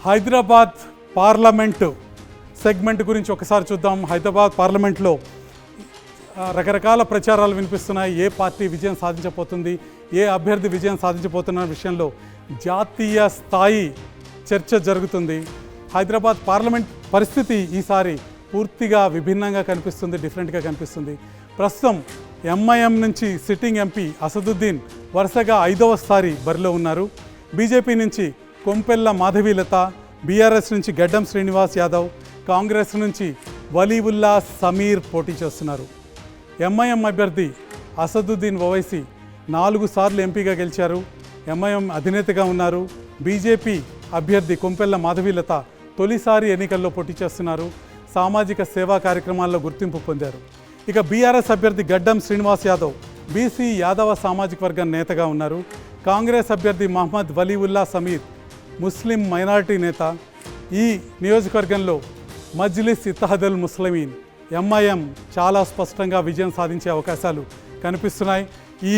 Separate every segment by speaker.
Speaker 1: Hyderabad parliament segment గురించి ఒకసారి చూద్దాం. హైదరాబాద్ పార్లమెంట్లో రకరకాల ప్రచారాలు వినిపిస్తున్నాయి. ఏ పార్టీ విజయం సాధించబోతుంది, ఏ అభ్యర్థి విజయం సాధించబోతున్న విషయంలో జాతీయ స్థాయి చర్చ జరుగుతుంది. హైదరాబాద్ పార్లమెంట్ పరిస్థితి ఈసారి పూర్తిగా విభిన్నంగా కనిపిస్తుంది, డిఫరెంట్గా కనిపిస్తుంది. ప్రస్తుతం ఎంఐఎం నుంచి సిట్టింగ్ ఎంపీ అసదుద్దీన్ వరుసగా 5వసారి బరిలో ఉన్నారు. బీజేపీ నుంచి కొంపెల్ల మాధవీలత, బీఆర్ఎస్ నుంచి గడ్డం శ్రీనివాస్ యాదవ్, కాంగ్రెస్ నుంచి వలీవుల్లా సమీర్ పోటీ చేస్తున్నారు. ఎంఐఎం అభ్యర్థి అసదుద్దీన్ ఓవైసీ 4 సార్లు ఎంపీగా గెలిచారు, ఎంఐఎం అధినేతగా ఉన్నారు. బీజేపీ అభ్యర్థి కొంపెల్ల మాధవీలత తొలిసారి ఎన్నికల్లో పోటీ చేస్తున్నారు, సామాజిక సేవా కార్యక్రమాల్లో గుర్తింపు పొందారు. ఇక బీఆర్ఎస్ అభ్యర్థి గడ్డం శ్రీనివాస్ యాదవ్ బీసీ యాదవ సామాజిక వర్గం నేతగా ఉన్నారు. కాంగ్రెస్ అభ్యర్థి మహమ్మద్ వలీవుల్లా సమీర్ ముస్లిం మైనారిటీ నేత. ఈ నియోజకవర్గంలో మజ్లిస్ ఇత్తహదుల్ ముస్లిమీన్ ఎంఐఎం చాలా స్పష్టంగా విజయం సాధించే అవకాశాలు కనిపిస్తున్నాయి. ఈ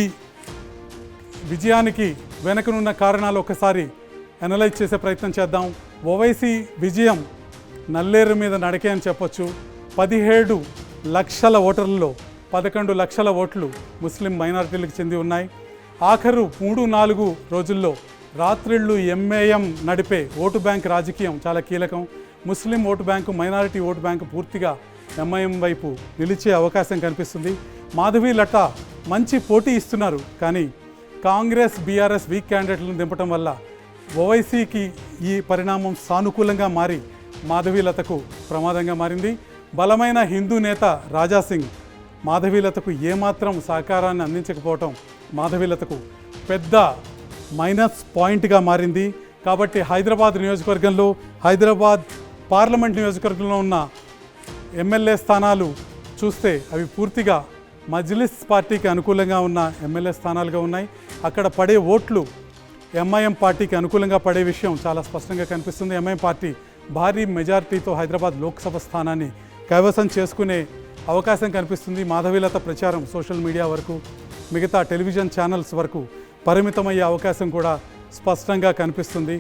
Speaker 1: విజయానికి వెనుకనున్న కారణాలు ఒకసారి అనలైజ్ చేసే ప్రయత్నం చేద్దాం. ఓవైసీ విజయం నల్లేరు మీద నడకే అని చెప్పొచ్చు. 17 లక్షల ఓటర్లలో 11 లక్షల ఓట్లు ముస్లిం మైనారిటీలకు చెంది ఉన్నాయి. ఆఖరు 3-4 రోజుల్లో రాత్రిళ్ళు ఎంఐఎం నడిపే ఓటు బ్యాంక్ రాజకీయం చాలా కీలకం. Muslim vote bank, minority vote bank పూర్తిగా ఎంఐఎం వైపు నిలిచే అవకాశం కనిపిస్తుంది. మాధవీలత మంచి పోటీ ఇస్తున్నారు, కానీ కాంగ్రెస్ బీఆర్ఎస్ వీక్ క్యాండిడేట్లను దింపడం వల్ల ఓవైసీకి ఈ పరిణామం సానుకూలంగా మారి మాధవీలతకు ప్రమాదంగా మారింది. బలమైన హిందూ నేత రాజాసింగ్ మాధవీలతకు ఏమాత్రం సహకారాన్ని అందించకపోవటం మాధవీలతకు పెద్ద మైనస్ పాయింట్గా మారింది. కాబట్టి హైదరాబాద్ నియోజకవర్గంలో, హైదరాబాద్ పార్లమెంట్ నియోజకవర్గంలో ఉన్న ఎమ్మెల్యే స్థానాలు చూస్తే అవి పూర్తిగా మజ్లిస్ పార్టీకి అనుకూలంగా ఉన్న ఎమ్మెల్యే స్థానాలుగా ఉన్నాయి. అక్కడ పడే ఓట్లు ఎంఐఎం పార్టీకి అనుకూలంగా పడే విషయం చాలా స్పష్టంగా కనిపిస్తుంది. ఎంఐఎం పార్టీ భారీ మెజారిటీతో హైదరాబాద్ లోక్సభ స్థానాన్ని కైవసం చేసుకునే అవకాశం కనిపిస్తుంది. మాధవీలత ప్రచారం సోషల్ మీడియా వరకు, మిగతా టెలివిజన్ ఛానల్స్ వరకు పరిమితమయ్యే అవకాశం కూడా స్పష్టంగా కనిపిస్తుంది.